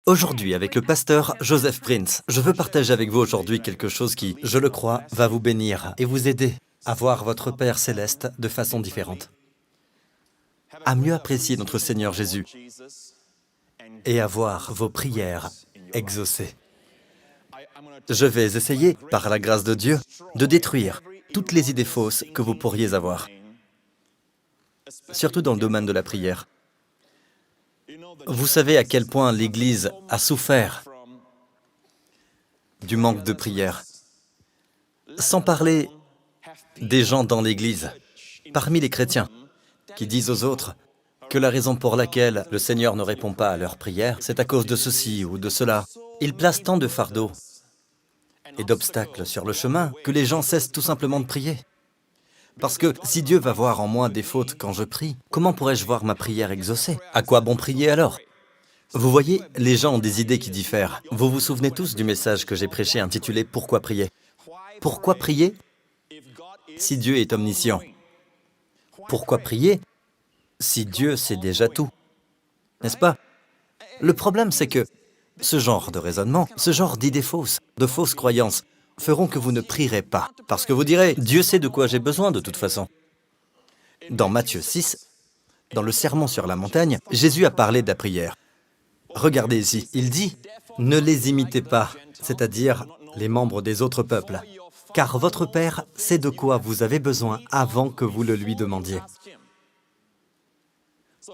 Aujourd'hui, avec le pasteur Joseph Prince, je veux partager avec vous aujourd'hui quelque chose qui, je le crois, va vous bénir et vous aider à voir votre Père Céleste de façon différente, à mieux apprécier notre Seigneur Jésus et à voir vos prières exaucées. Je vais essayer, par la grâce de Dieu, de détruire toutes les idées fausses que vous pourriez avoir, surtout dans le domaine de la prière. Vous savez à quel point l'Église a souffert du manque de prière. Sans parler des gens dans l'Église, parmi les chrétiens, qui disent aux autres que la raison pour laquelle le Seigneur ne répond pas à leurs prières, c'est à cause de ceci ou de cela. Ils placent tant de fardeaux et d'obstacles sur le chemin que les gens cessent tout simplement de prier. Parce que si Dieu va voir en moi des fautes quand je prie, comment pourrais-je voir ma prière exaucée? À quoi bon prier alors? Vous voyez, les gens ont des idées qui diffèrent. Vous vous souvenez tous du message que j'ai prêché intitulé « Pourquoi prier ?» Pourquoi prier si Dieu est omniscient? Pourquoi prier si Dieu sait déjà tout? N'est-ce pas? Le problème, c'est que ce genre de raisonnement, ce genre d'idées fausses, de fausses croyances, feront que vous ne prierez pas. Parce que vous direz, Dieu sait de quoi j'ai besoin de toute façon. Dans Matthieu 6, dans le Sermon sur la montagne, Jésus a parlé de la prière. Regardez ici, il dit, « Ne les imitez pas, c'est-à-dire les membres des autres peuples, car votre Père sait de quoi vous avez besoin avant que vous le lui demandiez. »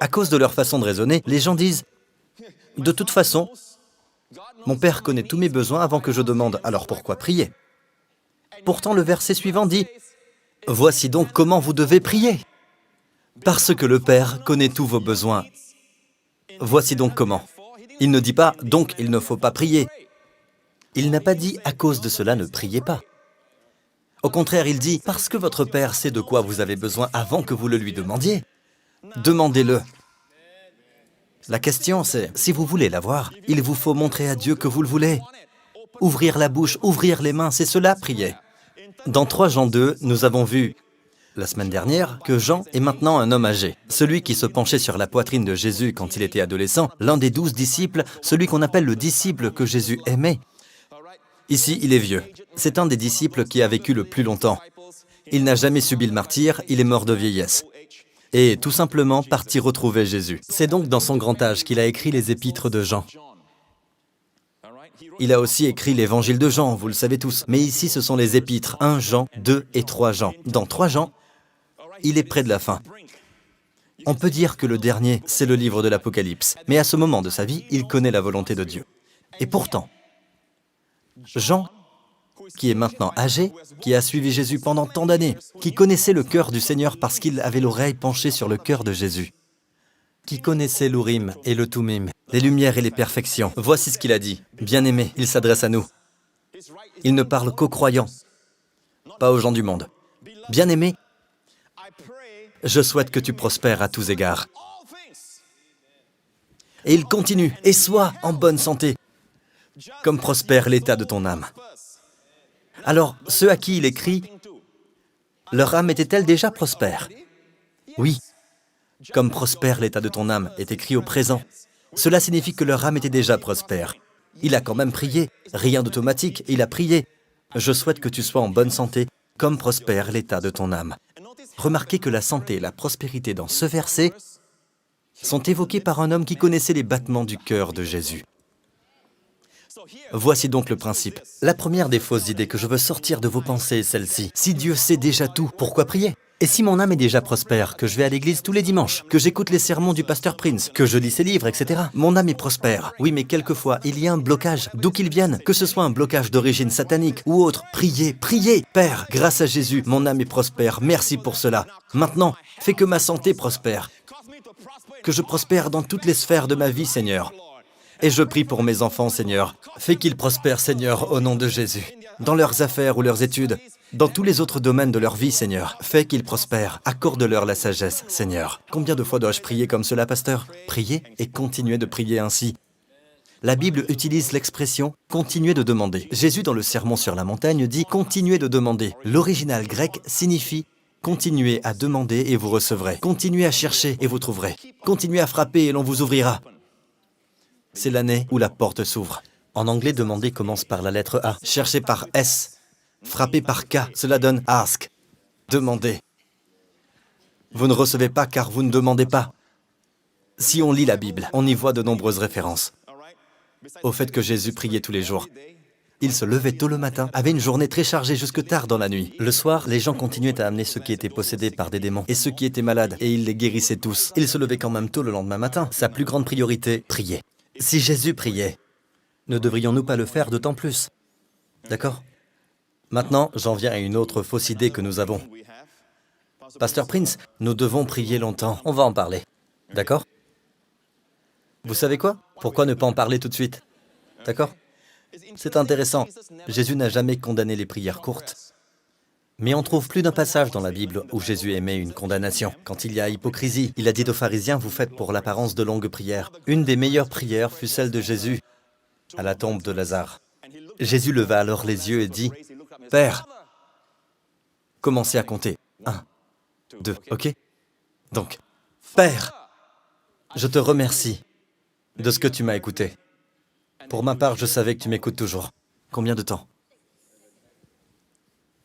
À cause de leur façon de raisonner, les gens disent, « De toute façon, mon Père connaît tous mes besoins avant que je demande, alors pourquoi prier ?» Pourtant, le verset suivant dit, « Voici donc comment vous devez prier, parce que le Père connaît tous vos besoins. » Voici donc comment. Il ne dit pas, donc il ne faut pas prier. Il n'a pas dit, à cause de cela, ne priez pas. Au contraire, il dit, parce que votre Père sait de quoi vous avez besoin avant que vous le lui demandiez, demandez-le. La question, c'est, si vous voulez l'avoir, il vous faut montrer à Dieu que vous le voulez. Ouvrir la bouche, ouvrir les mains, c'est cela, prier. Dans 3 Jean 2, nous avons vu, la semaine dernière, que Jean est maintenant un homme âgé. Celui qui se penchait sur la poitrine de Jésus quand il était adolescent, l'un des 12 disciples, celui qu'on appelle le disciple que Jésus aimait. Ici, il est vieux. C'est un des disciples qui a vécu le plus longtemps. Il n'a jamais subi le martyre, il est mort de vieillesse. Et tout simplement parti retrouver Jésus. C'est donc dans son grand âge qu'il a écrit les épîtres de Jean. Il a aussi écrit l'évangile de Jean, vous le savez tous. Mais ici, ce sont les épîtres, 1 Jean, 2 et 3 Jean. Dans 3 Jean, il est près de la fin. On peut dire que le dernier, c'est le livre de l'Apocalypse. Mais à ce moment de sa vie, il connaît la volonté de Dieu. Et pourtant, Jean, qui est maintenant âgé, qui a suivi Jésus pendant tant d'années, qui connaissait le cœur du Seigneur parce qu'il avait l'oreille penchée sur le cœur de Jésus, qui connaissait l'Urim et le Thummim, les lumières et les perfections. Voici ce qu'il a dit. Bien-aimé, il s'adresse à nous. Il ne parle qu'aux croyants, pas aux gens du monde. Bien-aimé, je souhaite que tu prospères à tous égards. Et il continue, et sois en bonne santé, comme prospère l'état de ton âme. Alors, ceux à qui il écrit, leur âme était-elle déjà prospère? Oui. Comme prospère l'état de ton âme est écrit au présent. Cela signifie que leur âme était déjà prospère. Il a quand même prié, rien d'automatique, il a prié. Je souhaite que tu sois en bonne santé, comme prospère l'état de ton âme. Remarquez que la santé et la prospérité dans ce verset sont évoquées par un homme qui connaissait les battements du cœur de Jésus. Voici donc le principe. La première des fausses idées que je veux sortir de vos pensées est celle-ci. Si Dieu sait déjà tout, pourquoi prier? Et si mon âme est déjà prospère, que je vais à l'église tous les dimanches, que j'écoute les sermons du pasteur Prince, que je lis ses livres, etc. Mon âme est prospère. Oui, mais quelquefois, il y a un blocage, d'où qu'il vienne, que ce soit un blocage d'origine satanique ou autre. Priez, priez! Père, grâce à Jésus, mon âme est prospère. Merci pour cela. Maintenant, fais que ma santé prospère. Que je prospère dans toutes les sphères de ma vie, Seigneur. Et je prie pour mes enfants, Seigneur. Fais qu'ils prospèrent, Seigneur, au nom de Jésus. Dans leurs affaires ou leurs études, dans tous les autres domaines de leur vie, Seigneur. Fais qu'ils prospèrent. Accorde-leur la sagesse, Seigneur. Combien de fois dois-je prier comme cela, pasteur? Prier et continuer de prier ainsi. La Bible utilise l'expression « continuer de demander ». Jésus, dans le Sermon sur la montagne, dit « continuer de demander ». L'original grec signifie « continuez à demander et vous recevrez ». « Continuez à chercher et vous trouverez ». « Continuez à frapper et l'on vous ouvrira ». C'est l'année où la porte s'ouvre. En anglais, demander commence par la lettre A. Chercher par S. Frapper par K. Cela donne ask. Demander. Vous ne recevez pas car vous ne demandez pas. Si on lit la Bible, on y voit de nombreuses références au fait que Jésus priait tous les jours. Il se levait tôt le matin, avait une journée très chargée jusque tard dans la nuit. Le soir, les gens continuaient à amener ceux qui étaient possédés par des démons et ceux qui étaient malades, et il les guérissait tous. Il se levait quand même tôt le lendemain matin. Sa plus grande priorité, prier. Si Jésus priait, ne devrions-nous pas le faire d'autant plus? D'accord? Maintenant, j'en viens à une autre fausse idée que nous avons. Pasteur Prince, nous devons prier longtemps. On va en parler. D'accord? Vous savez quoi? Pourquoi ne pas en parler tout de suite? D'accord? C'est intéressant. Jésus n'a jamais condamné les prières courtes. Mais on trouve plus d'un passage dans la Bible où Jésus émet une condamnation. Quand il y a hypocrisie, il a dit aux pharisiens, vous faites pour l'apparence de longues prières. Une des meilleures prières fut celle de Jésus à la tombe de Lazare. Jésus leva alors les yeux et dit, Père, commencez à compter. 1, 2, ok? Donc, Père, je te remercie de ce que tu m'as écouté. Pour ma part, je savais que tu m'écoutes toujours. Combien de temps?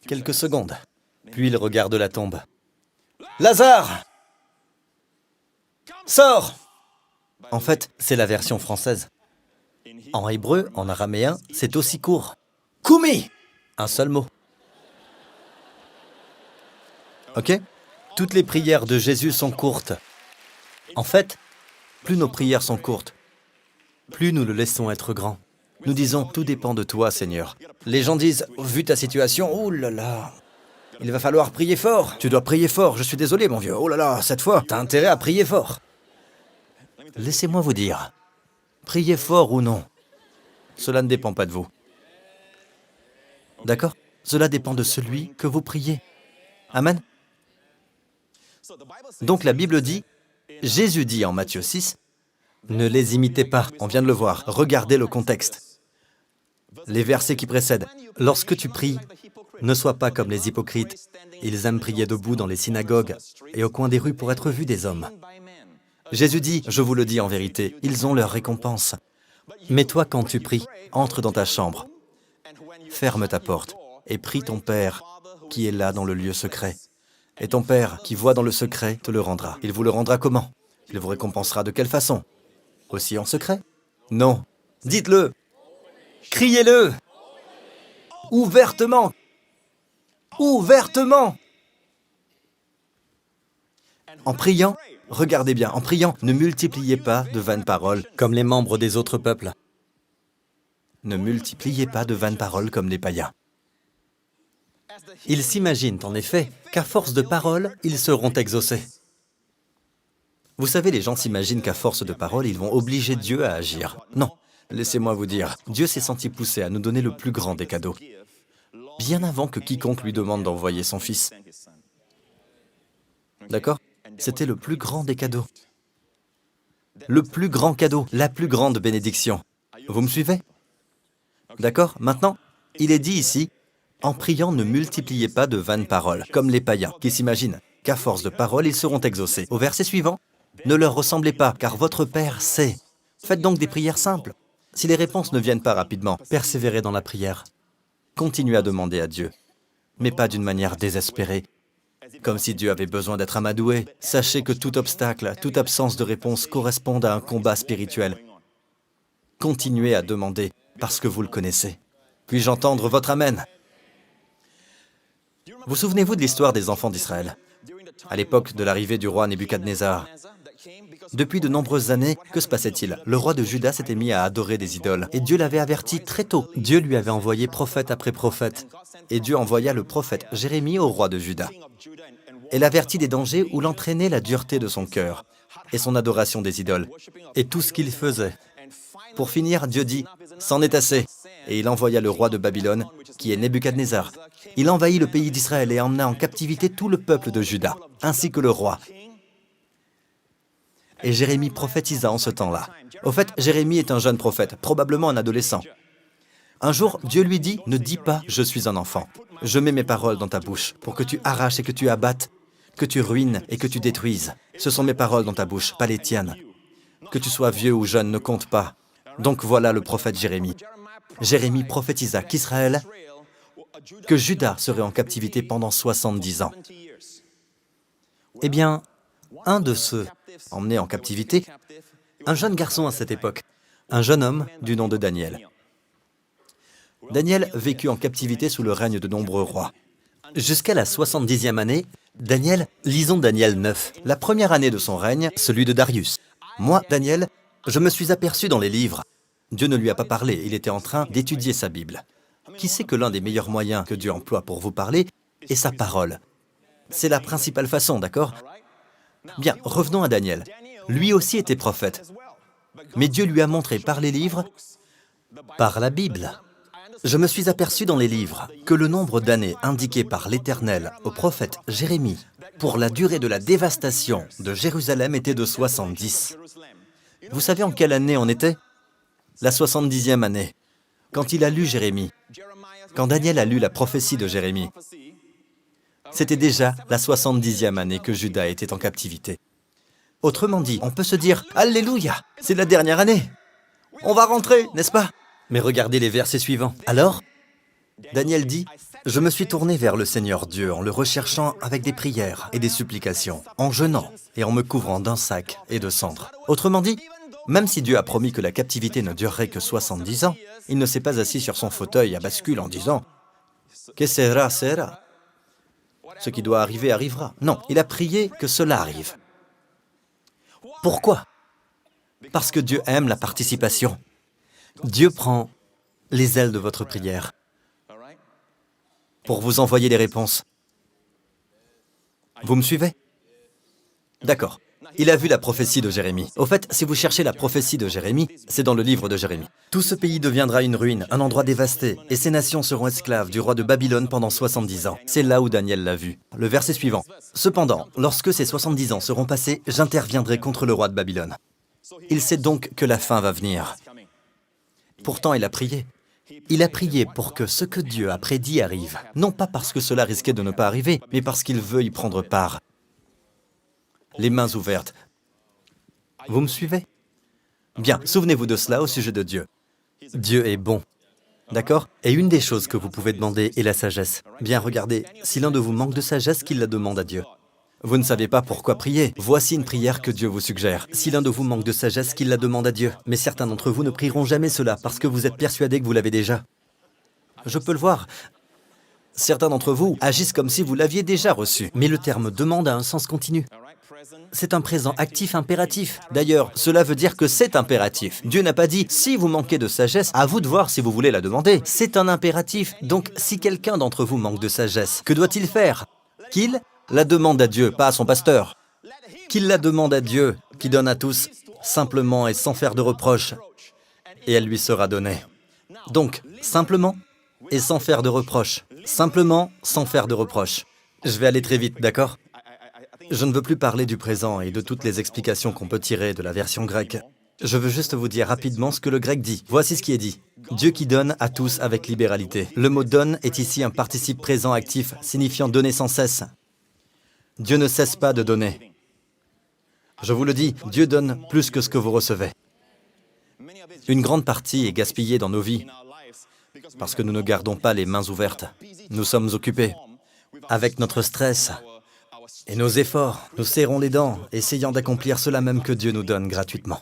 Quelques secondes. Puis il regarde la tombe. Lazare! Sors! En fait, c'est la version française. En hébreu, en araméen, c'est aussi court. Koumi! Un seul mot. Ok? Toutes les prières de Jésus sont courtes. En fait, plus nos prières sont courtes, plus nous le laissons être grand. Nous disons, tout dépend de toi, Seigneur. Les gens disent, vu ta situation, oh là là, il va falloir prier fort. Tu dois prier fort, je suis désolé, mon vieux. Oh là là, cette fois, t'as intérêt à prier fort. Laissez-moi vous dire, priez fort ou non, cela ne dépend pas de vous. D'accord? Cela dépend de celui que vous priez. Amen. Donc la Bible dit, Jésus dit en Matthieu 6, ne les imitez pas, on vient de le voir, regardez le contexte. Les versets qui précèdent, lorsque tu pries, ne sois pas comme les hypocrites. Ils aiment prier debout dans les synagogues et au coin des rues pour être vus des hommes. Jésus dit, je vous le dis en vérité, ils ont leur récompense. Mais toi, quand tu pries, entre dans ta chambre, ferme ta porte et prie ton Père qui est là dans le lieu secret. Et ton Père qui voit dans le secret te le rendra. Il vous le rendra comment? Il vous récompensera de quelle façon? Aussi en secret? Non. Dites-le. Criez-le. Ouvertement. Ouvertement. En priant, regardez bien, en priant, ne multipliez pas de vaines paroles comme les membres des autres peuples. Ne multipliez pas de vaines paroles comme les païens. Ils s'imaginent en effet qu'à force de paroles, ils seront exaucés. Vous savez, les gens s'imaginent qu'à force de paroles, ils vont obliger Dieu à agir. Non, laissez-moi vous dire, Dieu s'est senti poussé à nous donner le plus grand des cadeaux, bien avant que quiconque lui demande d'envoyer son Fils. D'accord? C'était le plus grand des cadeaux. Le plus grand cadeau, la plus grande bénédiction. Vous me suivez? D'accord? Maintenant, il est dit ici, en priant, ne multipliez pas de vaines paroles, comme les païens, qui s'imaginent qu'à force de paroles, ils seront exaucés. Au verset suivant, ne leur ressemblez pas, car votre Père sait. Faites donc des prières simples. Si les réponses ne viennent pas rapidement, persévérez dans la prière. Continuez à demander à Dieu, mais pas d'une manière désespérée, comme si Dieu avait besoin d'être amadoué. Sachez que tout obstacle, toute absence de réponse correspond à un combat spirituel. Continuez à demander, parce que vous le connaissez. Puis-je entendre votre Amen? Vous souvenez-vous de l'histoire des enfants d'Israël? À l'époque de l'arrivée du roi Nebuchadnezzar. Depuis de nombreuses années, que se passait-il? Le roi de Juda s'était mis à adorer des idoles. Et Dieu l'avait averti très tôt. Dieu lui avait envoyé prophète après prophète. Et Dieu envoya le prophète Jérémie au roi de Juda. Et l'avertit des dangers où l'entraînait la dureté de son cœur et son adoration des idoles et tout ce qu'il faisait. Pour finir, Dieu dit, « C'en est assez !» Et il envoya le roi de Babylone, qui est Nebuchadnezzar. Il envahit le pays d'Israël et emmena en captivité tout le peuple de Juda, ainsi que le roi. Et Jérémie prophétisa en ce temps-là. Au fait, Jérémie est un jeune prophète, probablement un adolescent. Un jour, Dieu lui dit, « Ne dis pas, je suis un enfant. Je mets mes paroles dans ta bouche pour que tu arraches et que tu abattes, que tu ruines et que tu détruises. Ce sont mes paroles dans ta bouche, pas les tiennes. Que tu sois vieux ou jeune ne compte pas. Donc voilà le prophète Jérémie. Jérémie prophétisa qu'Israël, que Juda serait en captivité pendant 70 ans. Eh bien, un de ceux emmenés en captivité, un jeune garçon à cette époque, un jeune homme du nom de Daniel. Daniel vécut en captivité sous le règne de nombreux rois. Jusqu'à la 70e année, Daniel, lisons Daniel 9, la première année de son règne, celui de Darius. Moi, Daniel, je me suis aperçu dans les livres. Dieu ne lui a pas parlé, il était en train d'étudier sa Bible. Qui sait que l'un des meilleurs moyens que Dieu emploie pour vous parler est sa parole? C'est la principale façon, d'accord? Bien, revenons à Daniel. Lui aussi était prophète. Mais Dieu lui a montré par les livres, par la Bible. Je me suis aperçu dans les livres que le nombre d'années indiqué par l'Éternel au prophète Jérémie pour la durée de la dévastation de Jérusalem était de 70. Vous savez en quelle année on était? La 70e année. Quand il a lu Jérémie, quand Daniel a lu la prophétie de Jérémie, c'était déjà la 70e année que Juda était en captivité. Autrement dit, on peut se dire « Alléluia, c'est la dernière année. On va rentrer, n'est-ce pas ?» Mais regardez les versets suivants. Alors, Daniel dit « Je me suis tourné vers le Seigneur Dieu en le recherchant avec des prières et des supplications, en jeûnant et en me couvrant d'un sac et de cendres. » Autrement dit, même si Dieu a promis que la captivité ne durerait que 70 ans, il ne s'est pas assis sur son fauteuil à bascule en disant « Que sera, sera ». Ce qui doit arriver arrivera. Non, il a prié que cela arrive. Pourquoi? Parce que Dieu aime la participation. Dieu prend les ailes de votre prière pour vous envoyer les réponses. Vous me suivez? D'accord. Il a vu la prophétie de Jérémie. Au fait, si vous cherchez la prophétie de Jérémie, c'est dans le livre de Jérémie. Tout ce pays deviendra une ruine, un endroit dévasté, et ces nations seront esclaves du roi de Babylone pendant 70 ans. C'est là où Daniel l'a vu. Le verset suivant. Cependant, lorsque ces 70 ans seront passés, j'interviendrai contre le roi de Babylone. Il sait donc que la fin va venir. Pourtant, il a prié. Il a prié pour que ce que Dieu a prédit arrive. Non pas parce que cela risquait de ne pas arriver, mais parce qu'il veut y prendre part. Les mains ouvertes. Vous me suivez? Bien, souvenez-vous de cela au sujet de Dieu. Dieu est bon. D'accord? Et une des choses que vous pouvez demander est la sagesse. Bien, regardez, si l'un de vous manque de sagesse, qu'il la demande à Dieu. Vous ne savez pas pourquoi prier. Voici une prière que Dieu vous suggère. Si l'un de vous manque de sagesse, qu'il la demande à Dieu. Mais certains d'entre vous ne prieront jamais cela parce que vous êtes persuadés que vous l'avez déjà. Je peux le voir. Certains d'entre vous agissent comme si vous l'aviez déjà reçu. Mais le terme « demande » a un sens continu. C'est un présent actif impératif. D'ailleurs, cela veut dire que c'est impératif. Dieu n'a pas dit « si vous manquez de sagesse, à vous de voir si vous voulez la demander ». C'est un impératif. Donc, si quelqu'un d'entre vous manque de sagesse, que doit-il faire? Qu'il la demande à Dieu, pas à son pasteur. Qu'il la demande à Dieu, qui donne à tous, simplement et sans faire de reproches, et elle lui sera donnée. Donc, simplement et sans faire de reproches. Simplement, sans faire de reproches. Je vais aller très vite, d'accord? Je ne veux plus parler du présent et de toutes les explications qu'on peut tirer de la version grecque. Je veux juste vous dire rapidement ce que le grec dit. Voici ce qui est dit. Dieu qui donne à tous avec libéralité. Le mot « donne » est ici un participe présent actif, signifiant donner sans cesse. Dieu ne cesse pas de donner. Je vous le dis, Dieu donne plus que ce que vous recevez. Une grande partie est gaspillée dans nos vies parce que nous ne gardons pas les mains ouvertes. Nous sommes occupés avec notre stress et nos efforts. Nous serrons les dents, essayant d'accomplir cela même que Dieu nous donne gratuitement.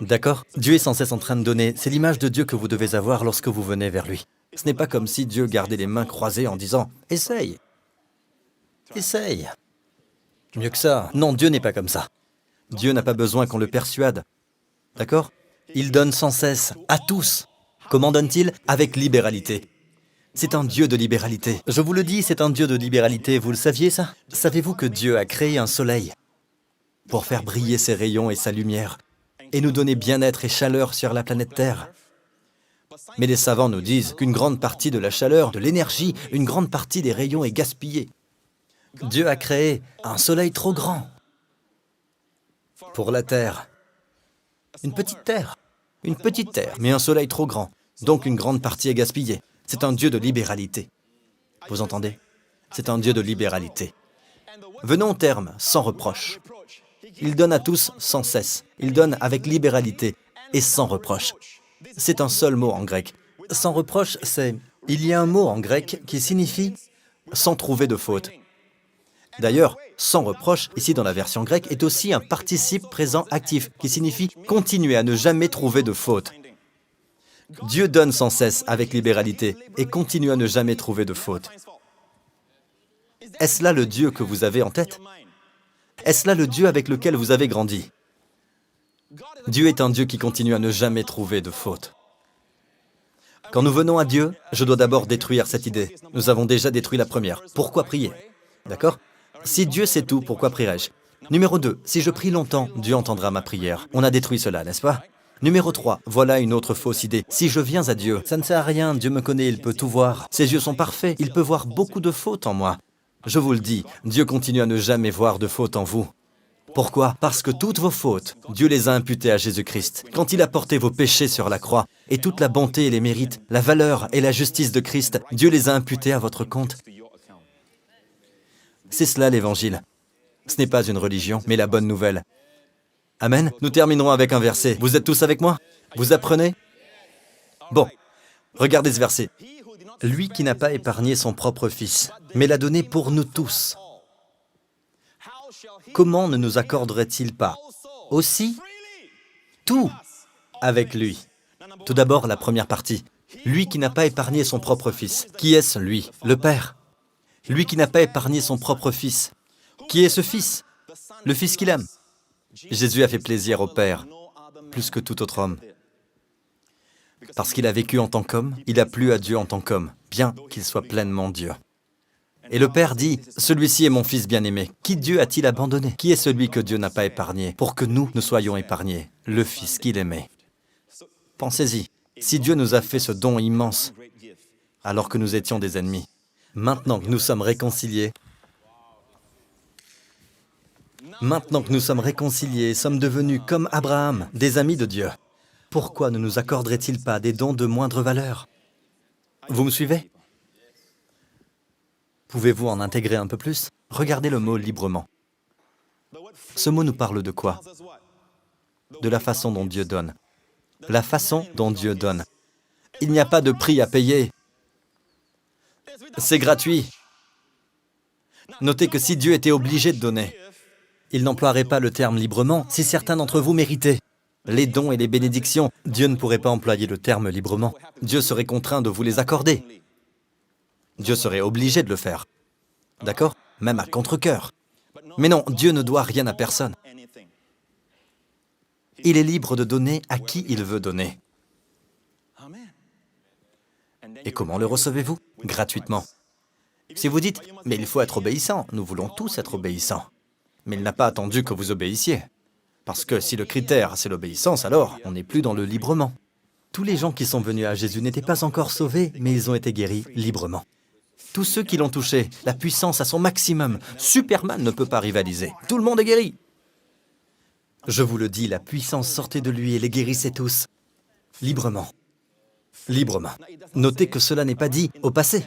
D'accord? Dieu est sans cesse en train de donner. C'est l'image de Dieu que vous devez avoir lorsque vous venez vers lui. Ce n'est pas comme si Dieu gardait les mains croisées en disant « Essaye, essaye ». Mieux que ça. Non, Dieu n'est pas comme ça. Dieu n'a pas besoin qu'on le persuade. D'accord? Il donne sans cesse, à tous. Comment donne-t-il? Avec libéralité. C'est un Dieu de libéralité. Je vous le dis, c'est un Dieu de libéralité. Vous le saviez, ça? Savez-vous que Dieu a créé un soleil pour faire briller ses rayons et sa lumière et nous donner bien-être et chaleur sur la planète Terre? Mais les savants nous disent qu'une grande partie de la chaleur, de l'énergie, une grande partie des rayons est gaspillée. Dieu a créé un soleil trop grand pour la Terre. Une petite terre, mais un soleil trop grand. Donc une grande partie est gaspillée. C'est un Dieu de libéralité. Vous entendez? C'est un Dieu de libéralité. Venons au terme, sans reproche. Il donne à tous sans cesse. Il donne avec libéralité. et sans reproche. C'est un seul mot en grec. Sans reproche, c'est... Il y a un mot en grec qui signifie sans trouver de faute. D'ailleurs, sans reproche, ici dans la version grecque, est aussi un participe présent actif qui signifie continuer à ne jamais trouver de faute. Dieu donne sans cesse avec libéralité et continue à ne jamais trouver de faute. Est-ce là le Dieu que vous avez en tête? Est-ce là le Dieu avec lequel vous avez grandi? Dieu est un Dieu qui continue à ne jamais trouver de faute. Quand nous venons à Dieu, je dois d'abord détruire cette idée. Nous avons déjà détruit la première. Pourquoi prier? D'accord? Si Dieu sait tout, pourquoi prierai-je? Numéro 2, si je prie longtemps, Dieu entendra ma prière. On a détruit cela, n'est-ce pas? Numéro 3, voilà une autre fausse idée. Si je viens à Dieu, ça ne sert à rien, Dieu me connaît, il peut tout voir. Ses yeux sont parfaits, il peut voir beaucoup de fautes en moi. Je vous le dis, Dieu continue à ne jamais voir de fautes en vous. Pourquoi? Parce que toutes vos fautes, Dieu les a imputées à Jésus-Christ. Quand il a porté vos péchés sur la croix, et toute la bonté et les mérites, la valeur et la justice de Christ, Dieu les a imputés à votre compte. C'est cela l'Évangile. Ce n'est pas une religion, mais la bonne nouvelle. Amen. Nous terminerons avec un verset. Vous êtes tous avec moi? Vous apprenez? Bon, regardez ce verset. Lui qui n'a pas épargné son propre Fils, mais l'a donné pour nous tous. Comment ne nous accorderait-il pas aussi tout avec lui? Tout d'abord, la première partie. Lui qui n'a pas épargné son propre Fils. Qui est-ce, lui? Le Père. Lui qui n'a pas épargné son propre Fils. Qui est ce Fils? Le Fils qu'il aime. Jésus a fait plaisir au Père, plus que tout autre homme. Parce qu'il a vécu en tant qu'homme, il a plu à Dieu en tant qu'homme, bien qu'il soit pleinement Dieu. Et le Père dit, « Celui-ci est mon Fils bien-aimé. Qui Dieu a-t-il abandonné? Qui est celui que Dieu n'a pas épargné pour que nous soyons épargnés? Le Fils qu'il aimait. » Pensez-y, si Dieu nous a fait ce don immense, alors que nous étions des ennemis, maintenant que nous sommes réconciliés, sommes devenus comme Abraham, des amis de Dieu, pourquoi ne nous accorderait-il pas des dons de moindre valeur? Vous me suivez? Pouvez-vous en intégrer un peu plus? Regardez le mot « librement ». Ce mot nous parle de quoi? De la façon dont Dieu donne. La façon dont Dieu donne. Il n'y a pas de prix à payer. C'est gratuit. Notez que si Dieu était obligé de donner, il n'emploierait pas le terme « librement » si certains d'entre vous méritaient. Les dons et les bénédictions, Dieu ne pourrait pas employer le terme « librement ». Dieu serait contraint de vous les accorder. Dieu serait obligé de le faire. D'accord? Même à contre-cœur. Mais non, Dieu ne doit rien à personne. Il est libre de donner à qui il veut donner. Et comment le recevez-vous? Gratuitement. Si vous dites, mais il faut être obéissant, nous voulons tous être obéissants. Mais il n'a pas attendu que vous obéissiez. Parce que si le critère, c'est l'obéissance, alors on n'est plus dans le librement. Tous les gens qui sont venus à Jésus n'étaient pas encore sauvés, mais ils ont été guéris librement. Tous ceux qui l'ont touché, la puissance à son maximum, Superman ne peut pas rivaliser. Tout le monde est guéri. Je vous le dis, la puissance sortait de lui et les guérissait tous. Librement. Librement. Notez que cela n'est pas dit au passé.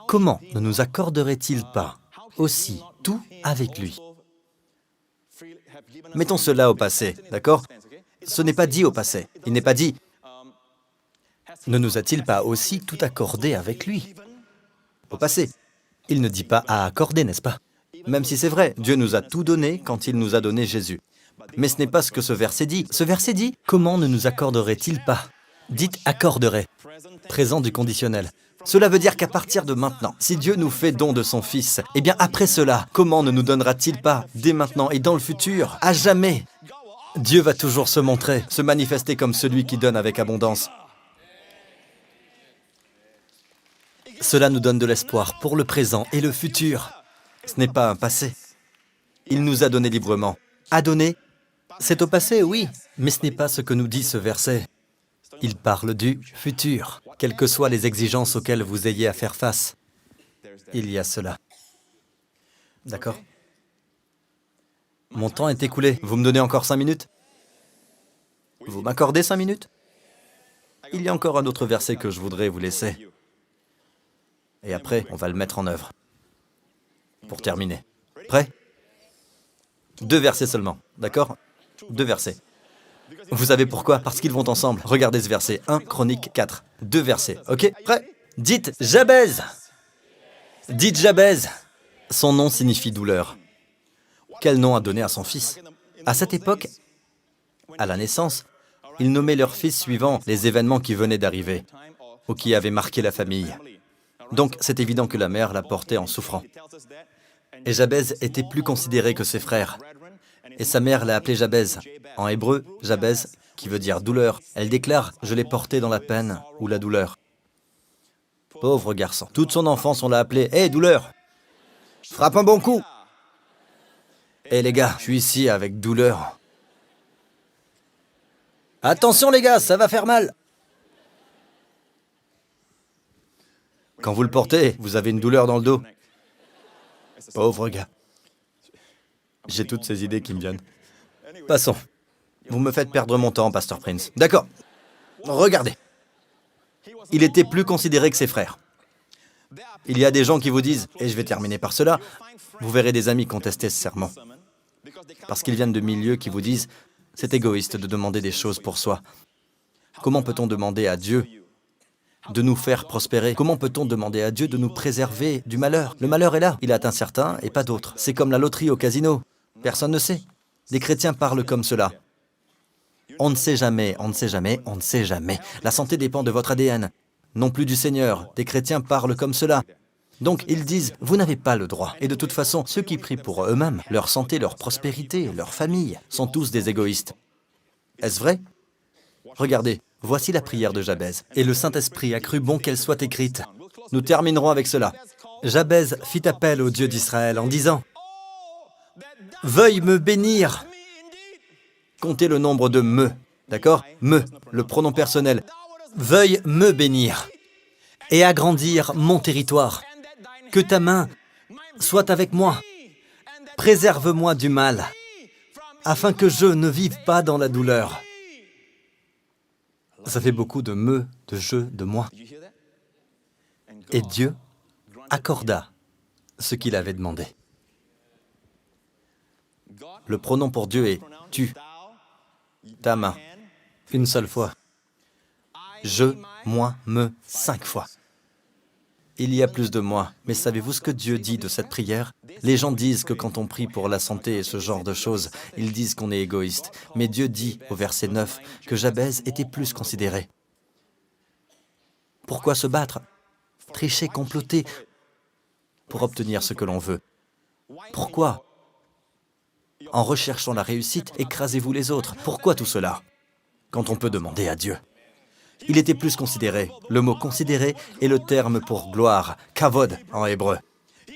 Comment ne nous accorderait-il pas aussi tout avec lui? Mettons cela au passé, d'accord? Ce n'est pas dit au passé. Il n'est pas dit « Ne nous a-t-il pas aussi tout accordé avec lui ?» Au passé. Il ne dit pas « à accorder », n'est-ce pas? Même si c'est vrai, Dieu nous a tout donné quand il nous a donné Jésus. Mais ce n'est pas ce que ce verset dit. Ce verset dit « Comment ne nous accorderait-il pas ?» Dites « accorderait », présent du conditionnel. Cela veut dire qu'à partir de maintenant, si Dieu nous fait don de son Fils, eh bien après cela, comment ne nous donnera-t-il pas, dès maintenant et dans le futur, à jamais? Dieu va toujours se montrer, se manifester comme celui qui donne avec abondance. Cela nous donne de l'espoir pour le présent et le futur. Ce n'est pas un passé. Il nous a donné librement. A donné, c'est au passé, oui, mais ce n'est pas ce que nous dit ce verset. Il parle du futur, quelles que soient les exigences auxquelles vous ayez à faire face. Il y a cela. D'accord? Mon temps est écoulé. Vous me donnez encore 5 minutes? Vous m'accordez 5 minutes? Il y a encore un autre verset que je voudrais vous laisser. Et après, on va le mettre en œuvre. Pour terminer. Prêt? 2 versets seulement, d'accord? 2 versets. Vous savez pourquoi? Parce qu'ils vont ensemble. Regardez ce verset, 1 Chroniques 4. 2 versets, ok? Prêt? Dites Jabez. Dites Jabez. Son nom signifie douleur. Quel nom a donné à son fils? À cette époque, à la naissance, ils nommaient leur fils suivant les événements qui venaient d'arriver ou qui avaient marqué la famille. Donc, c'est évident que la mère la portait en souffrant. Et Jabez était plus considéré que ses frères. Et sa mère l'a appelé Jabez. En hébreu, Jabez, qui veut dire douleur. Elle déclare « Je l'ai porté dans la peine ou la douleur ». Pauvre garçon. Toute son enfance, on l'a appelé « Hé, douleur ! Frappe un bon coup !» Hé les gars, je suis ici avec douleur. Attention les gars, ça va faire mal. Quand vous le portez, vous avez une douleur dans le dos. Pauvre gars. J'ai toutes ces idées qui me viennent. Passons. Vous me faites perdre mon temps, Pasteur Prince. D'accord. Regardez. Il était plus considéré que ses frères. Il y a des gens qui vous disent, et je vais terminer par cela, vous verrez des amis contester ce sermon. Parce qu'ils viennent de milieux qui vous disent, c'est égoïste de demander des choses pour soi. Comment peut-on demander à Dieu de nous faire prospérer? Comment peut-on demander à Dieu de nous préserver du malheur? Le malheur est là, il atteint certains et pas d'autres. C'est comme la loterie au casino. Personne ne sait. Les chrétiens parlent comme cela. On ne sait jamais, on ne sait jamais, on ne sait jamais. La santé dépend de votre ADN, non plus du Seigneur. Des chrétiens parlent comme cela. Donc, ils disent, vous n'avez pas le droit. Et de toute façon, ceux qui prient pour eux-mêmes, leur santé, leur prospérité, leur famille, sont tous des égoïstes. Est-ce vrai? Regardez, voici la prière de Jabez. Et le Saint-Esprit a cru bon qu'elle soit écrite. Nous terminerons avec cela. Jabez fit appel au Dieu d'Israël en disant, « Veuille me bénir !» Comptez le nombre de « me », d'accord? « Me », le pronom personnel. « Veuille me bénir et agrandir mon territoire. Que ta main soit avec moi. Préserve-moi du mal, afin que je ne vive pas dans la douleur. » Ça fait beaucoup de me, de je, de moi. Et Dieu accorda ce qu'il avait demandé. Le pronom pour Dieu est « tu », ta main, une seule fois. Je, moi, me, 5 fois. Il y a plus de moi, mais savez-vous ce que Dieu dit de cette prière? Les gens disent que quand on prie pour la santé et ce genre de choses, ils disent qu'on est égoïste. Mais Dieu dit, au verset 9, que Jabez était plus considéré. Pourquoi se battre? Tricher, comploter pour obtenir ce que l'on veut. Pourquoi? En recherchant la réussite, écrasez-vous les autres. Pourquoi tout cela? Quand on peut demander à Dieu. Il était plus considéré. Le mot « considéré » est le terme pour gloire, kavod en hébreu.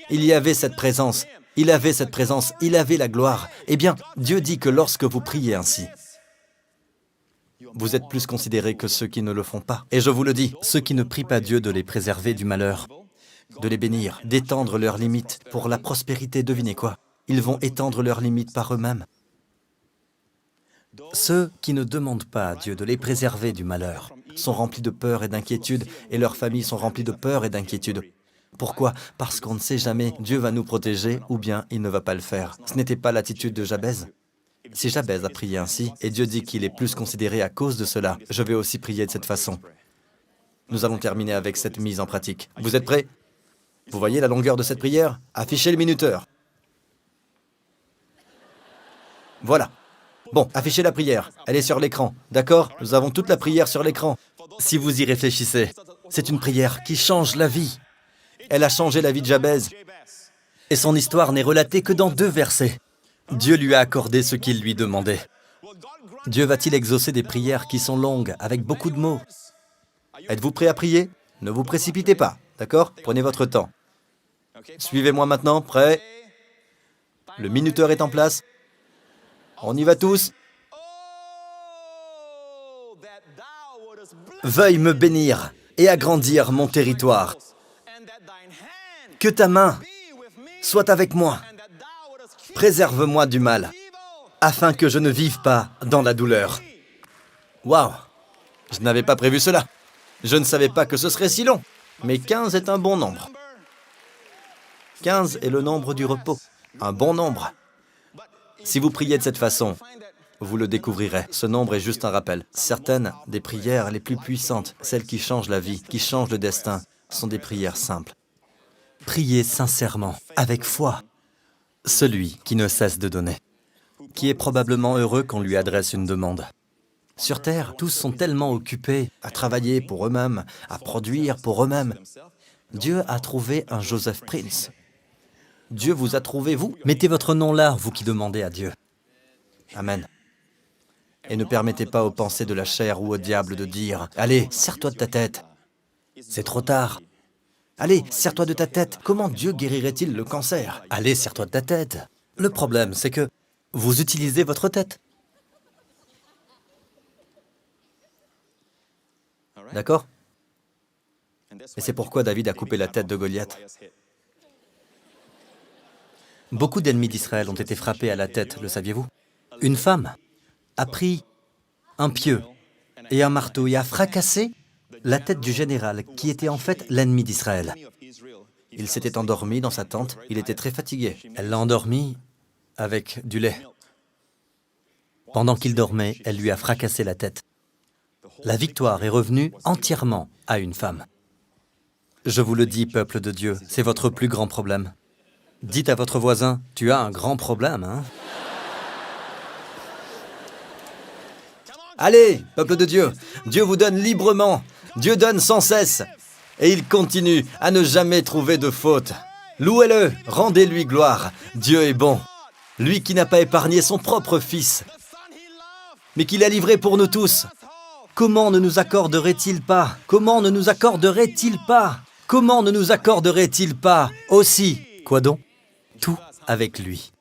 Il y avait cette présence, il avait cette présence, il avait la gloire. Eh bien, Dieu dit que lorsque vous priez ainsi, vous êtes plus considérés que ceux qui ne le font pas. Et je vous le dis, ceux qui ne prient pas Dieu de les préserver du malheur, de les bénir, d'étendre leurs limites pour la prospérité, devinez quoi? Ils vont étendre leurs limites par eux-mêmes. Ceux qui ne demandent pas à Dieu de les préserver du malheur sont remplis de peur et d'inquiétude, et leurs familles sont remplies de peur et d'inquiétude. Pourquoi? Parce qu'on ne sait jamais, Dieu va nous protéger ou bien il ne va pas le faire. Ce n'était pas l'attitude de Jabez. Si Jabez a prié ainsi, et Dieu dit qu'il est plus considéré à cause de cela, je vais aussi prier de cette façon. Nous allons terminer avec cette mise en pratique. Vous êtes prêts? Vous voyez la longueur de cette prière? Affichez le minuteur. Voilà. Bon, affichez la prière. Elle est sur l'écran. D'accord? Nous avons toute la prière sur l'écran. Si vous y réfléchissez, c'est une prière qui change la vie. Elle a changé la vie de Jabez. Et son histoire n'est relatée que dans 2 versets. Dieu lui a accordé ce qu'il lui demandait. Dieu va-t-il exaucer des prières qui sont longues, avec beaucoup de mots? Êtes-vous prêt à prier? Ne vous précipitez pas, d'accord? Prenez votre temps. Suivez-moi maintenant, prêt? Le minuteur est en place. On y va tous. Veuille me bénir et agrandir mon territoire. Que ta main soit avec moi. Préserve-moi du mal, afin que je ne vive pas dans la douleur. Waouh! Je n'avais pas prévu cela. Je ne savais pas que ce serait si long. Mais 15 est un bon nombre. 15 est le nombre du repos. Un bon nombre. Si vous priez de cette façon, vous le découvrirez. Ce nombre est juste un rappel. Certaines des prières les plus puissantes, celles qui changent la vie, qui changent le destin, sont des prières simples. Priez sincèrement, avec foi. Celui qui ne cesse de donner, qui est probablement heureux qu'on lui adresse une demande. Sur Terre, tous sont tellement occupés à travailler pour eux-mêmes, à produire pour eux-mêmes. Dieu a trouvé un Joseph Prince. Dieu vous a trouvé, vous. Mettez votre nom là, vous qui demandez à Dieu. Amen. Et ne permettez pas aux pensées de la chair ou au diable de dire « Allez, serre-toi de ta tête. C'est trop tard. Allez, serre-toi de ta tête. Comment Dieu guérirait-il le cancer? Allez, serre-toi de ta tête. » Le problème, c'est que vous utilisez votre tête. D'accord? Et c'est pourquoi David a coupé la tête de Goliath. Beaucoup d'ennemis d'Israël ont été frappés à la tête, le saviez-vous? Une femme a pris un pieu et un marteau et a fracassé la tête du général, qui était en fait l'ennemi d'Israël. Il s'était endormi dans sa tente, il était très fatigué. Elle l'a endormi avec du lait. Pendant qu'il dormait, elle lui a fracassé la tête. La victoire est revenue entièrement à une femme. Je vous le dis, peuple de Dieu, c'est votre plus grand problème. Dites à votre voisin, tu as un grand problème, hein? Allez, peuple de Dieu, Dieu vous donne librement, Dieu donne sans cesse, et il continue à ne jamais trouver de faute. Louez-le, rendez-lui gloire, Dieu est bon. Lui qui n'a pas épargné son propre fils, mais qui l'a livré pour nous tous. Comment ne nous accorderait-il pas? Comment ne nous accorderait-il pas? Comment ne nous accorderait-il pas aussi? Quoi donc? Tout avec lui.